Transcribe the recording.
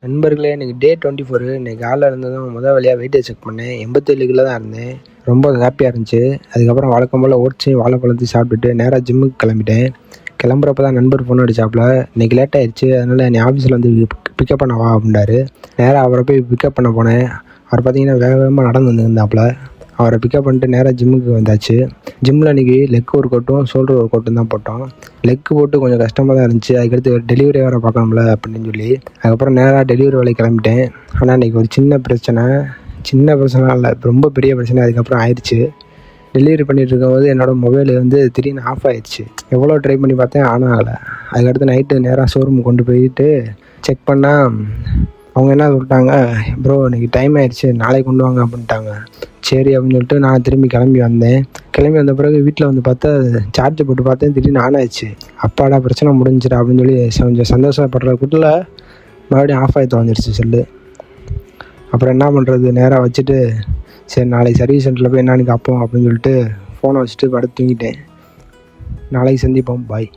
நண்பர்களே, இன்னைக்கு டே 24. இன்னைக்கு காலைல இருந்ததும் வேலையாக வெயிட்டை செக் பண்ணேன். 87 கிலோ தான் இருந்தேன். ரொம்ப ஹாப்பியாக இருந்துச்சு. அதுக்கப்புறம் வழக்கம் போல் ஓட்ஸையும் வாழைப்பழத்தையும் சாப்பிட்டுட்டு நேராக ஜிம்முக்கு கிளம்பிட்டேன். கிளம்புறப்ப தான் நண்பர் ஃபோன் அடிச்சாப்புல. இன்னைக்கு லேட் ஆயிடுச்சு, அதனால் என்னை ஆஃபீஸில் வந்து பிக்கப் பண்ண வா அப்படின்னாரு. நேராக அவரை போய் பிக்கப் பண்ண போனேன். அவர் பார்த்தீங்கன்னா வேக வேகமாக நடந்து வந்துருந்தாப்புல. அவரை பிக்கப் பண்ணிட்டு நேராக ஜிம்முக்கு வந்தாச்சு. ஜிம்மில் இன்றைக்கி லெக் ஒர்க் அவுட்டும் ஷோல்டர் ஒர்க் அவுட்டும் தான் போட்டோம். லெக்கு போட்டு கொஞ்சம் கஷ்டமாக தான் இருந்துச்சு. அதுக்கடுத்து டெலிவரி வேறு பார்க்கணும்ல அப்படின்னு சொல்லி அதுக்கப்புறம் நேராக டெலிவரி வேலைக்கு கிளம்பிட்டேன். ஆனால் இன்றைக்கி ஒரு சின்ன பிரச்சனை இல்லை, ரொம்ப பெரிய பிரச்சனை அதுக்கப்புறம் ஆயிடுச்சு. டெலிவரி பண்ணிகிட்டு இருக்கும்போது என்னோடய மொபைல் வந்து திடீர்னு ஆஃப் ஆகிடுச்சு. எவ்வளோ ட்ரை பண்ணி பார்த்தேன், ஆனால் ஆகலை. அதுக்கடுத்து நைட்டு நேராக ஷோரூம் கொண்டு போயிட்டு செக் பண்ணால் அவங்க என்ன சொல்லிட்டாங்க, ப்ரோ இன்றைக்கி டைம் ஆகிடுச்சு, நாளைக்கு கொண்டு வாங்க அப்படின்ட்டாங்க. சரி அப்படின்னு சொல்லிட்டு நான் திரும்பி கிளம்பி வந்தேன். கிளம்பி வந்த பிறகு வீட்டில் வந்து பார்த்தா சார்ஜ் போட்டு பார்த்தேன், திடீர்னு ஆன் ஆயிடுச்சு. அப்பாடா பிரச்சனை முடிஞ்சிடா அப்படின்னு சொல்லி கொஞ்சம் சந்தோஷப்படுறதுக்குள்ள மறுபடியும் ஆஃப் ஆகி தொலைஞ்சிருச்சு செல்லு. அப்புறம் என்ன பண்ணுறது, நேராக வச்சுட்டு சரி நாளைக்கு சர்வீஸ் சென்டரில் போய் என்னன்னு காப்போம் அப்படின்னு சொல்லிட்டு ஃபோனை வச்சுட்டு படுத்து தூங்கிட்டேன். நாளைக்கு சந்திப்போம், பாய்.